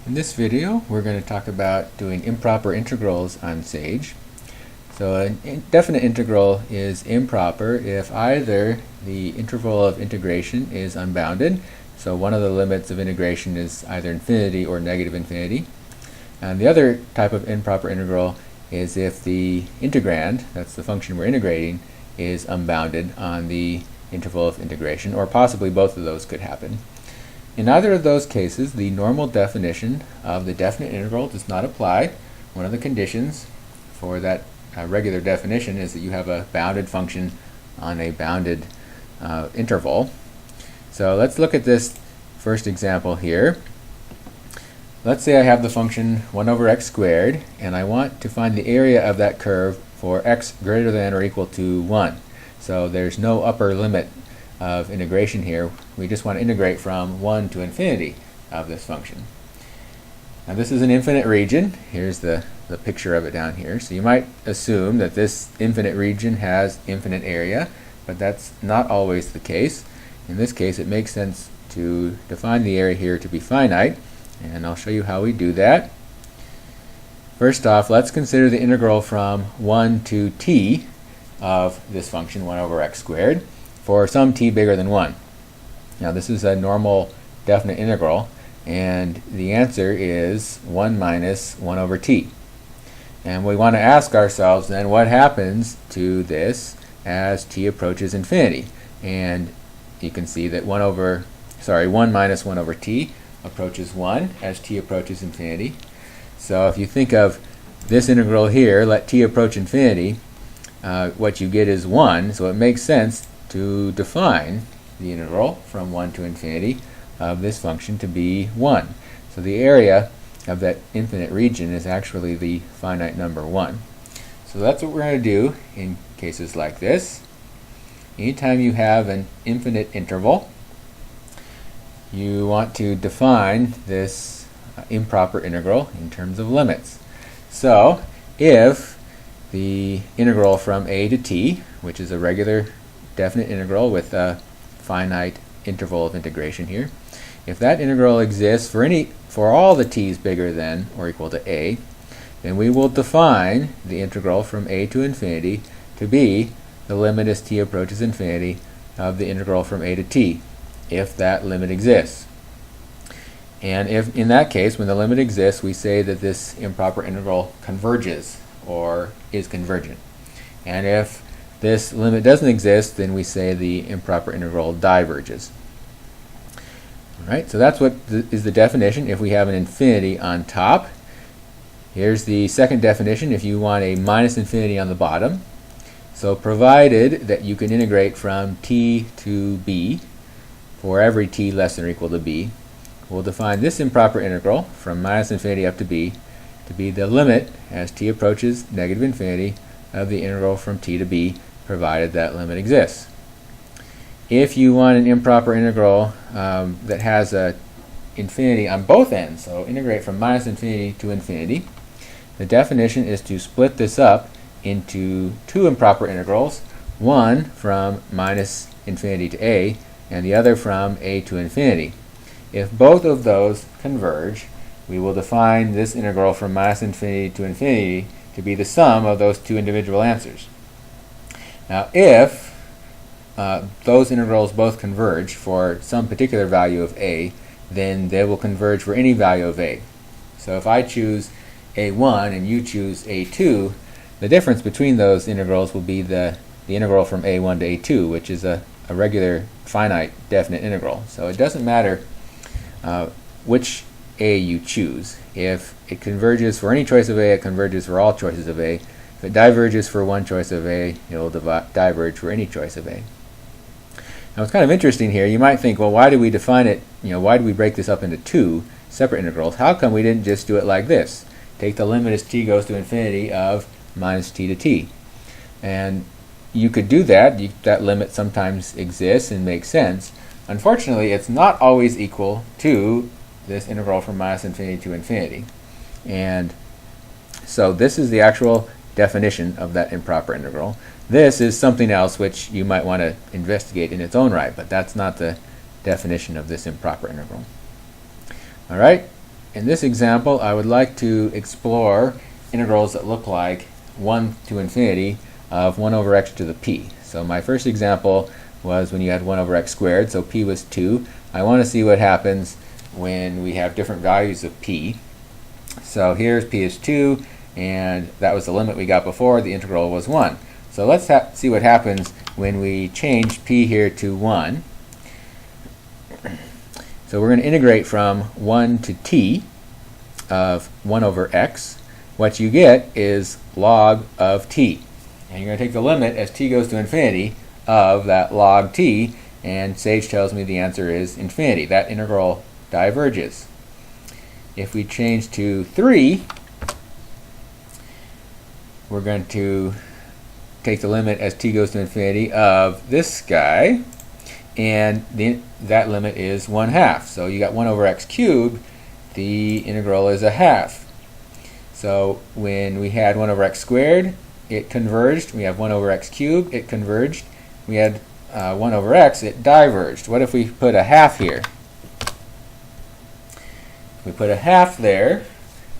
In this video, we're going to talk about doing improper integrals on Sage. So an indefinite integral is improper if either the interval of integration is unbounded, so one of the limits of integration is either infinity or negative infinity, and the other type of improper integral is if the integrand, that's the function we're integrating, is unbounded on the interval of integration, or possibly both of those could happen. In either of those cases, the normal definition of the definite integral does not apply. One of the conditions for that regular definition is that you have a bounded function on a bounded interval. So let's look at this first example here. Let's say I have the function 1 over x squared, and I want to find the area of that curve for x greater than or equal to 1. So there's no upper limit of integration here. We just want to integrate from 1 to infinity of this function. Now this is an infinite region. Here's the picture of it down here. So you might assume that this infinite region has infinite area, but that's not always the case. In this case, it makes sense to define the area here to be finite, and I'll show you how we do that. First off, let's consider the integral from 1 to t of this function 1 over x squared for some t bigger than 1. Now this is a normal definite integral, and the answer is 1 minus 1 over t. And we want to ask ourselves then, what happens to this as t approaches infinity? And you can see that 1 minus 1 over t approaches 1 as t approaches infinity. So if you think of this integral here, let t approach infinity, what you get is 1, so it makes sense to define the integral from 1 to infinity of this function to be 1. So the area of that infinite region is actually the finite number 1. So that's what we're going to do in cases like this. Anytime you have an infinite interval, you want to define this improper integral in terms of limits. So if the integral from a to t, which is a regular definite integral with a finite interval of integration here, if that integral exists for all the t's bigger than or equal to a, then we will define the integral from a to infinity to be the limit as t approaches infinity of the integral from a to t, if that limit exists. And if in that case, when the limit exists, we say that this improper integral converges or is convergent. And if this limit doesn't exist, then we say the improper integral diverges. Alright, so that's what is the definition if we have an infinity on top. Here's the second definition if you want a minus infinity on the bottom. So provided that you can integrate from t to b for every t less than or equal to b, we'll define this improper integral from minus infinity up to b to be the limit as t approaches negative infinity of the integral from t to b, provided that limit exists. If you want an improper integral that has a infinity on both ends, so integrate from minus infinity to infinity, the definition is to split this up into two improper integrals, one from minus infinity to a and the other from a to infinity. If both of those converge, we will define this integral from minus infinity to infinity to be the sum of those two individual answers. Now if those integrals both converge for some particular value of a, then they will converge for any value of a. So if I choose a1 and you choose a2, the difference between those integrals will be the integral from a1 to a2, which is a regular finite definite integral. So it doesn't matter which a you choose. If it converges for any choice of a, it converges for all choices of a. If it diverges for one choice of a, it will diverge for any choice of a. Now it's kind of interesting here. You might think, well, why do we define it, why do we break this up into two separate integrals? How come we didn't just do it like this? Take the limit as t goes to infinity of minus t to t. And you could do that. That limit sometimes exists and makes sense. Unfortunately, it's not always equal to this integral from minus infinity to infinity. And so this is the actual definition of that improper integral. This is something else which you might want to investigate in its own right, but that's not the definition of this improper integral. All right, in this example, I would like to explore integrals that look like 1 to infinity of 1 over x to the p. So my first example was when you had 1 over x squared, so p was 2. I want to see what happens when we have different values of p. So here's p is 2, and that was the limit we got before. The integral was 1. So let's see what happens when we change p here to 1. So we're going to integrate from 1 to t of 1 over x. What you get is log of t. And you're going to take the limit as t goes to infinity of that log t, and Sage tells me the answer is infinity. That integral diverges. If we change to 3, we're going to take the limit as t goes to infinity of this guy, and that limit is 1/2. So you got 1 over x cubed, the integral is 1/2. So when we had 1 over x squared, it converged. We have 1 over x cubed, it converged. We had 1 over x, it diverged. What if we put 1/2 here? If we put 1/2 there,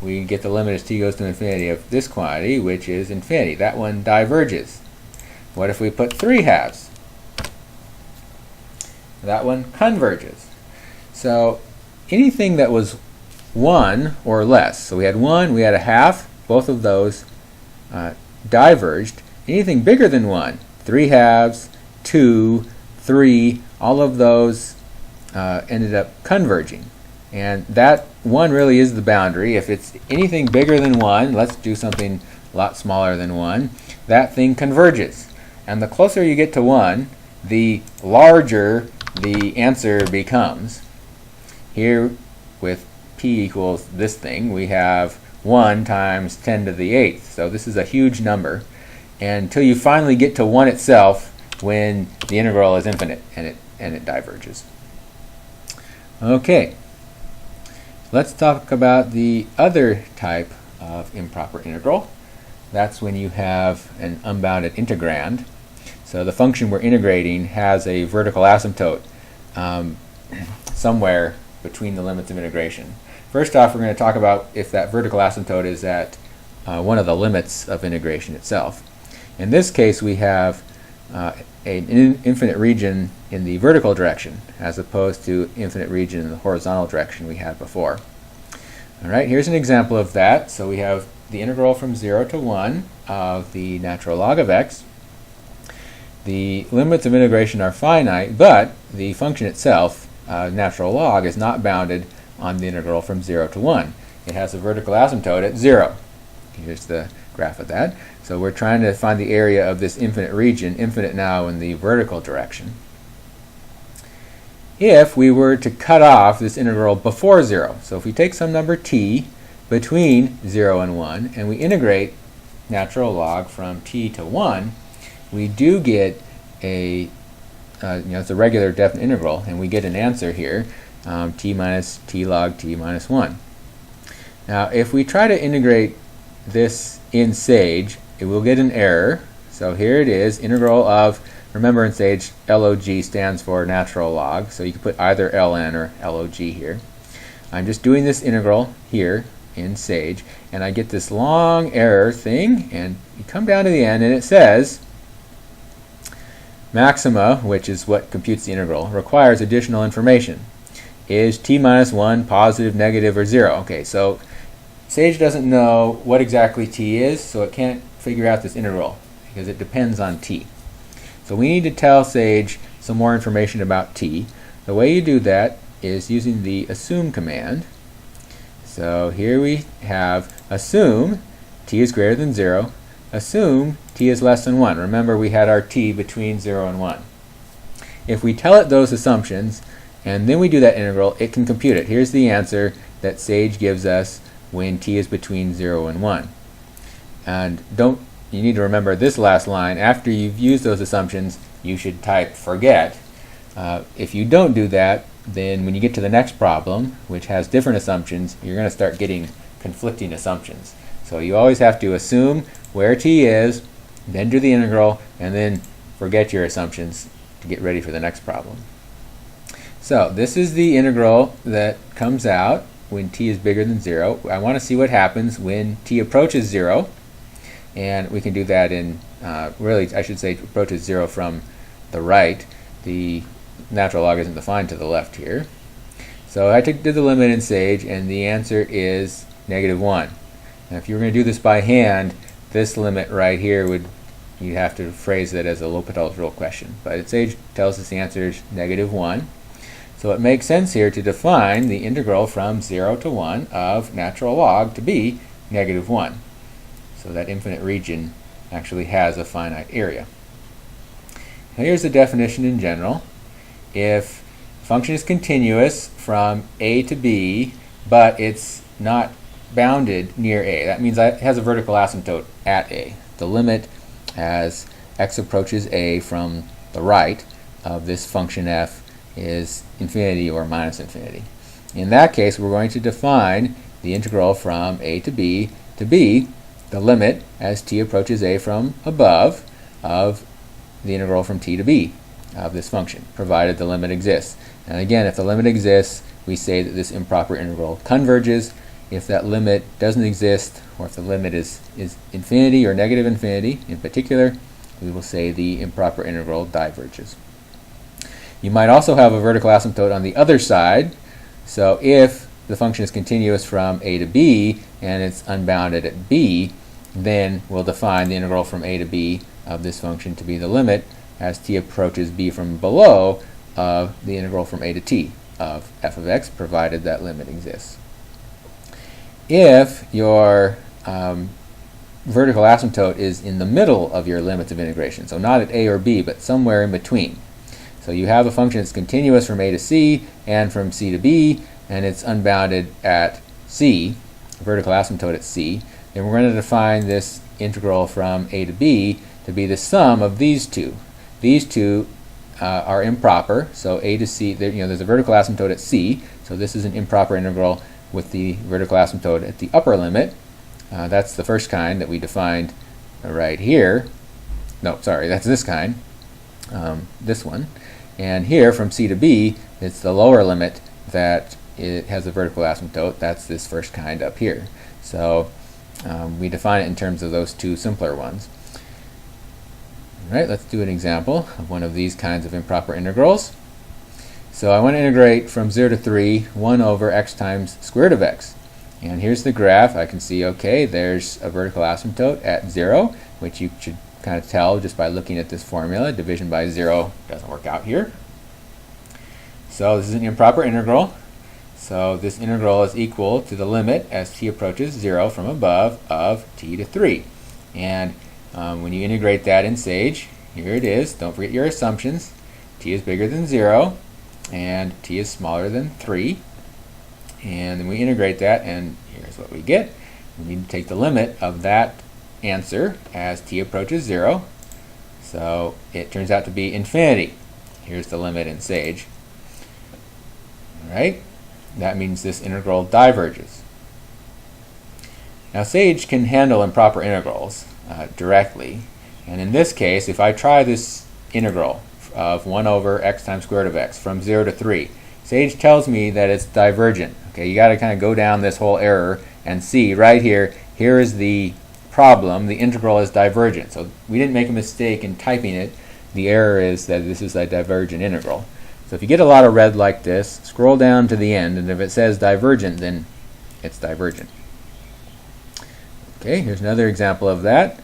we get the limit as t goes to infinity of this quantity, which is infinity. That one diverges. What if we put 3/2? That one converges. So anything that was 1 or less, so we had 1, we had 1/2, both of those diverged. Anything bigger than 1, 3/2, 2, 3, all of those ended up converging. And that 1 really is the boundary. If it's anything bigger than 1, let's do something a lot smaller than 1, that thing converges. And the closer you get to 1, the larger the answer becomes. Here with p equals this thing, we have 1 times 10 to the 8th. So this is a huge number. And until you finally get to 1 itself, when the integral is infinite and it diverges. Okay. Let's talk about the other type of improper integral. That's when you have an unbounded integrand. So the function we're integrating has a vertical asymptote somewhere between the limits of integration. First off, we're going to talk about if that vertical asymptote is at one of the limits of integration itself. In this case, we have an infinite region in the vertical direction as opposed to infinite region in the horizontal direction we had before. All right, here's an example of that. So we have the integral from 0 to 1 of the natural log of x. The limits of integration are finite, but the function itself, natural log, is not bounded on the integral from 0 to 1. It has a vertical asymptote at 0. Here's the graph of that. So we're trying to find the area of this infinite region, infinite now in the vertical direction. If we were to cut off this integral before 0, so if we take some number t between 0 and 1, and we integrate natural log from t to 1, we do get a, it's a regular definite integral, and we get an answer here, t minus t log t minus 1. Now, if we try to integrate this in Sage, it will get an error. So here it is, integral of, remember in Sage, log stands for natural log, so you can put either ln or log here. I'm just doing this integral here in Sage, and I get this long error thing, and you come down to the end, and it says, maxima, which is what computes the integral, requires additional information. Is t minus 1 positive, negative, or 0? Okay, so Sage doesn't know what exactly t is, so it can't figure out this integral because it depends on t. So we need to tell Sage some more information about t. The way you do that is using the assume command. So here we have assume t is greater than 0, assume t is less than 1. Remember, we had our t between 0 and 1. If we tell it those assumptions and then we do that integral, it can compute it. Here's the answer that Sage gives us when t is between 0 and 1. And you need to remember this last line. After you've used those assumptions, you should type forget. If you don't do that, then when you get to the next problem, which has different assumptions, you're going to start getting conflicting assumptions. So you always have to assume where t is, then do the integral, and then forget your assumptions to get ready for the next problem. So this is the integral that comes out when t is bigger than 0. I want to see what happens when t approaches 0. And we can do that in, really, I should say approaches 0 from the right. The natural log isn't defined to the left here. So I did the limit in Sage, and the answer is -1. Now if you were going to do this by hand, this limit right here you'd have to phrase it as a L'Hopital's rule question. But Sage tells us the answer is -1. So it makes sense here to define the integral from 0 to 1 of natural log to be -1. So that infinite region actually has a finite area. Now here's the definition in general. If a function is continuous from a to b, but it's not bounded near a, that means it has a vertical asymptote at a. The limit as x approaches a from the right of this function f is infinity or minus infinity. In that case, we're going to define the integral from a to be the limit as t approaches a from above of the integral from t to b of this function, provided the limit exists. And again, if the limit exists, we say that this improper integral converges. If that limit doesn't exist, or if the limit is infinity or negative infinity in particular, we will say the improper integral diverges. You might also have a vertical asymptote on the other side. So if the function is continuous from a to b and it's unbounded at b, then we'll define the integral from a to b of this function to be the limit as t approaches b from below of the integral from a to t of f of x, provided that limit exists. If your vertical asymptote is in the middle of your limits of integration, so not at a or b, but somewhere in between. So you have a function that's continuous from a to c and from c to b, and it's unbounded at c, vertical asymptote at c, then we're going to define this integral from a to b to be the sum of these two. These two are improper, so a to c, there's a vertical asymptote at c, so this is an improper integral with the vertical asymptote at the upper limit. That's the first kind that we defined right here. No, sorry, that's this kind, this one. And here, from c to b, it's the lower limit that it has a vertical asymptote. That's this first kind up here. So we define it in terms of those two simpler ones. All right, let's do an example of one of these kinds of improper integrals. So I want to integrate from 0 to 3, 1 over x times square root of x. And here's the graph. I can see, okay, there's a vertical asymptote at 0, which you should kind of tell just by looking at this formula. Division by 0 doesn't work out here. So this is an improper integral. So this integral is equal to the limit as t approaches 0 from above of t to 3. And when you integrate that in Sage, here it is. Don't forget your assumptions. T is bigger than 0, and t is smaller than 3. And then we integrate that, and here's what we get. We need to take the limit of that answer as t approaches 0. So it turns out to be infinity. Here's the limit in Sage. All right? That means this integral diverges. Now Sage can handle improper integrals directly. And in this case, if I try this integral of 1 over x times square root of x from 0 to 3, Sage tells me that it's divergent. Okay, you got to kind of go down this whole error and see right here, here is the problem. The integral is divergent. So we didn't make a mistake in typing it. The error is that this is a divergent integral. So if you get a lot of red like this, scroll down to the end, and if it says divergent, then it's divergent. Okay, here's another example of that.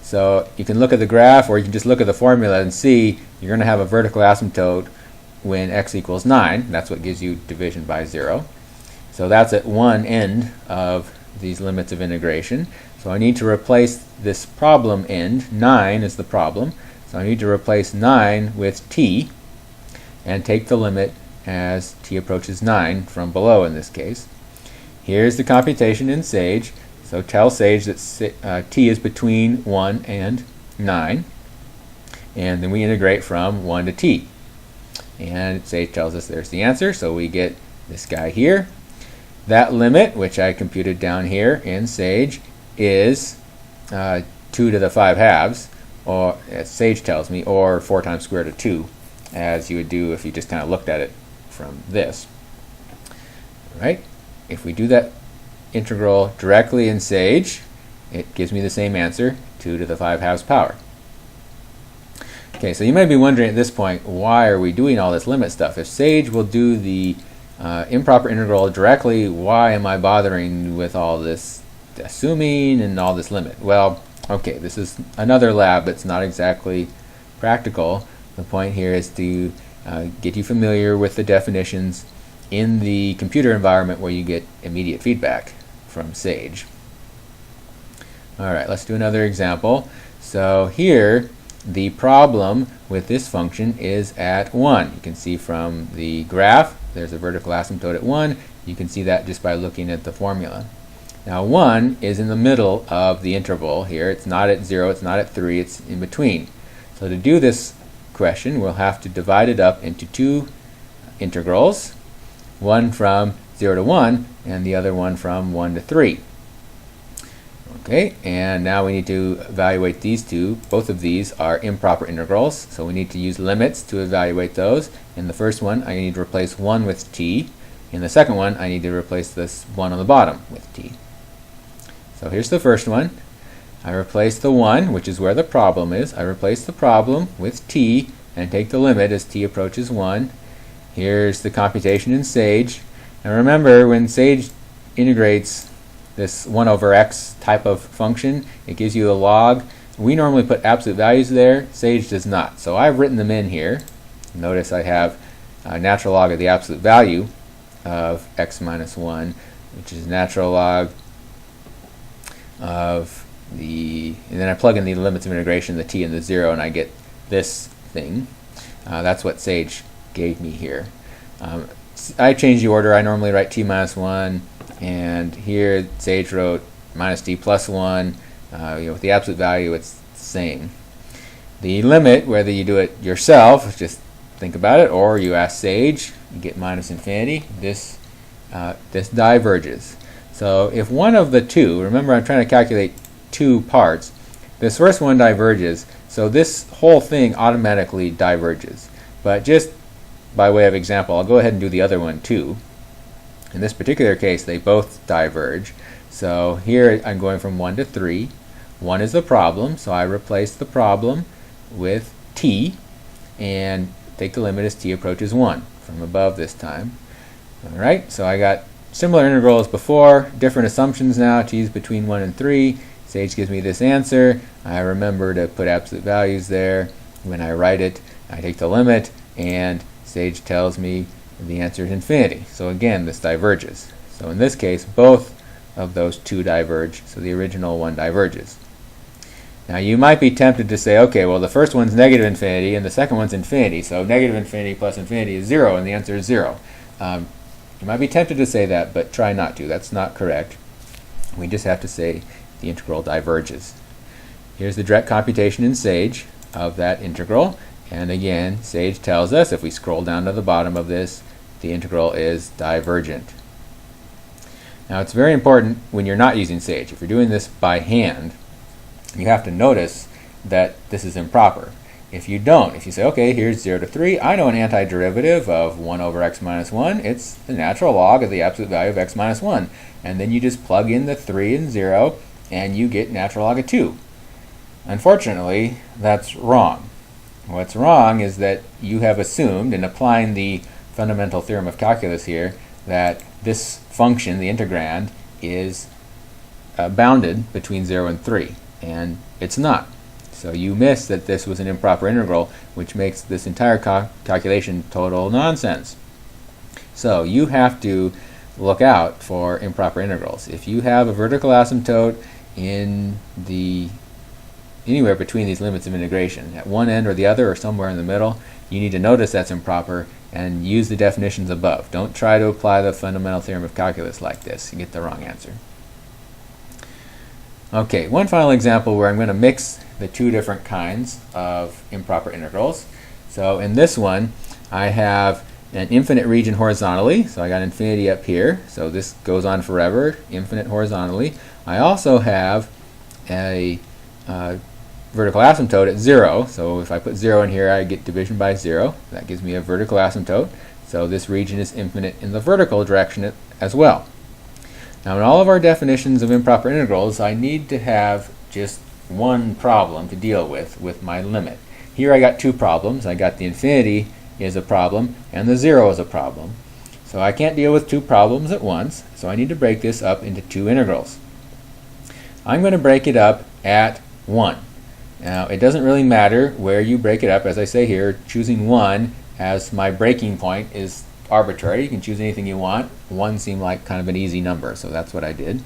So you can look at the graph, or you can just look at the formula and see you're going to have a vertical asymptote when x equals 9. That's what gives you division by 0. So that's at one end of these limits of integration. So I need to replace this problem end. 9 is the problem. So I need to replace 9 with t and take the limit as t approaches 9 from below in this case. Here's the computation in Sage. So tell Sage that t is between 1 and 9. And then we integrate from 1 to t. And Sage tells us there's the answer, so we get this guy here. That limit, which I computed down here in Sage, is 2 to the 5 halves, or as Sage tells me, or 4 times square root of 2, as you would do if you just kind of looked at it from this. All right? if we do that integral directly in Sage, it gives me the same answer, 2 to the 5/2 power. Okay, so you might be wondering at this point, why are we doing all this limit stuff? If Sage will do the improper integral directly, why am I bothering with all this assuming and all this limit? Well, okay, this is another lab that's not exactly practical. The point here is to get you familiar with the definitions in the computer environment where you get immediate feedback from Sage. Alright, let's do another example. So here, the problem with this function is at 1. You can see from the graph, there's a vertical asymptote at 1. You can see that just by looking at the formula. Now 1 is in the middle of the interval here. It's not at 0, it's not at 3, it's in between. So to do this question, we'll have to divide it up into two integrals, one from 0 to 1 and the other one from 1 to 3. Okay, and now we need to evaluate these two. Both of these are improper integrals, so we need to use limits to evaluate those. In the first one, I need to replace 1 with t. In the second one, I need to replace this 1 on the bottom with t. So here's the first one. I replace the 1, which is where the problem is. I replace the problem with t and take the limit as t approaches 1. Here's the computation in Sage. Now remember, when Sage integrates this 1 over x type of function, it gives you a log. We normally put absolute values there. Sage does not. So I've written them in here. Notice I have a natural log of the absolute value of x minus 1, which is natural log of the, and then I plug in the limits of integration, the t and the 0, and I get this thing. That's what Sage gave me here. I changed the order. I normally write t minus 1, and here Sage wrote minus t plus 1. With the absolute value, it's the same. The limit, whether you do it yourself, just think about it, or you ask Sage, you get minus infinity. This diverges. So if one of the two, remember I'm trying to calculate two parts, this first one diverges, so this whole thing automatically diverges. But just by way of example, I'll go ahead and do the other one too. In this particular case, they both diverge. So here I'm going from 1 to 3. 1 is the problem, so I replace the problem with t and take the limit as t approaches 1 from above this time. Alright, so I got similar integrals before, different assumptions now. T is between 1 and 3. Sage gives me this answer. I remember to put absolute values there. When I write it, I take the limit, and Sage tells me the answer is infinity. So again, this diverges. So in this case, both of those two diverge, so the original one diverges. Now you might be tempted to say, okay, well the first one's negative infinity and the second one's infinity, so negative infinity plus infinity is 0, and the answer is 0. You might be tempted to say that, but try not to. That's not correct. We just have to say the integral diverges. Here's the direct computation in Sage of that integral. And again, Sage tells us, if we scroll down to the bottom of this, the integral is divergent. Now it's very important when you're not using Sage. If you're doing this by hand, you have to notice that this is improper. If you don't, if you say, okay, here's 0 to 3, I know an antiderivative of 1 over x minus 1. It's the natural log of the absolute value of x minus 1. And then you just plug in the 3 and 0, and you get natural log of 2. Unfortunately, that's wrong. What's wrong is that you have assumed, in applying the fundamental theorem of calculus here, that this function, the integrand, is bounded between 0 and 3. And it's not. So you miss that this was an improper integral, which makes this entire calculation total nonsense. So you have to look out for improper integrals. If you have a vertical asymptote in the anywhere between these limits of integration, at one end or the other or somewhere in the middle, you need to notice that's improper and use the definitions above. Don't try to apply the fundamental theorem of calculus like this. You get the wrong answer. Okay, one final example where I'm going to mix the two different kinds of improper integrals. So in this one, I have an infinite region horizontally, so I got infinity up here, so this goes on forever, infinite horizontally. I also have a vertical asymptote at 0, so if I put 0 in here, I get division by 0. That gives me a vertical asymptote, so this region is infinite in the vertical direction as well. Now in all of our definitions of improper integrals, I need to have just one problem to deal with my limit. Here I got two problems. I got the infinity is a problem and the 0 is a problem. So I can't deal with two problems at once, so I need to break this up into two integrals. I'm going to break it up at 1. Now it doesn't really matter where you break it up. As I say here, choosing 1 as my breaking point is arbitrary. You can choose anything you want. 1 seemed like kind of an easy number, so that's what I did.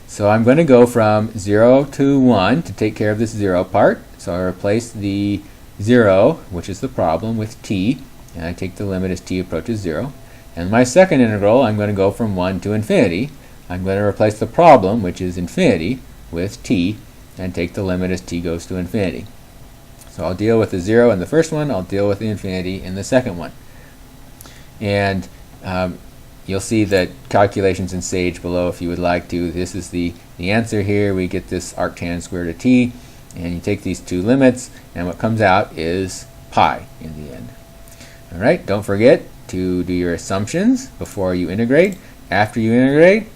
So I'm going to go from 0 to 1 to take care of this 0 part. So I replace the 0, which is the problem, with t, and I take the limit as t approaches 0. And my second integral, I'm going to go from 1 to infinity. I'm going to replace the problem, which is infinity, with t, and take the limit as t goes to infinity. So I'll deal with the 0 in the first one, I'll deal with the infinity in the second one. And you'll see the calculations in Sage below if you would like to. This is the answer here. We get this arctan square root of t, and you take these two limits, and what comes out is pi in the end. All right, don't forget to do your assumptions before you integrate. After you integrate,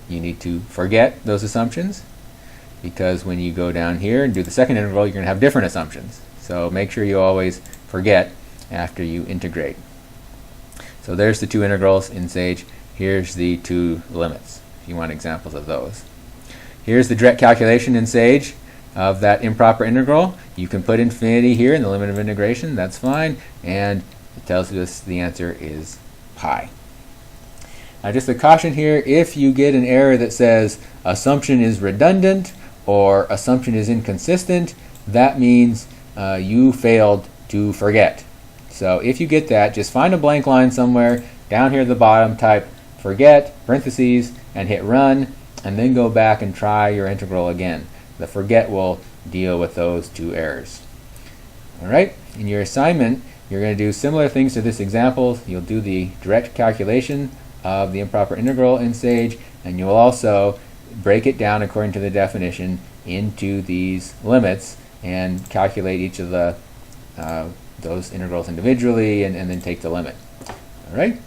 you need to forget those assumptions, because when you go down here and do the second integral, you're going to have different assumptions. So make sure you always forget after you integrate. So there's the two integrals in Sage. Here's the two limits, if you want examples of those. Here's the direct calculation in Sage of that improper integral. You can put infinity here in the limit of integration, that's fine, and it tells us the answer is pi. Now just a caution here, if you get an error that says assumption is redundant or assumption is inconsistent, that means you failed to forget. So if you get that, just find a blank line somewhere down here at the bottom, type forget, parentheses, and hit run, and then go back and try your integral again. The forget will deal with those two errors. All right, in your assignment, you're going to do similar things to this example. You'll do the direct calculation of the improper integral in Sage, and you'll also break it down according to the definition into these limits and calculate each of the those integrals individually, and then take the limit. All right.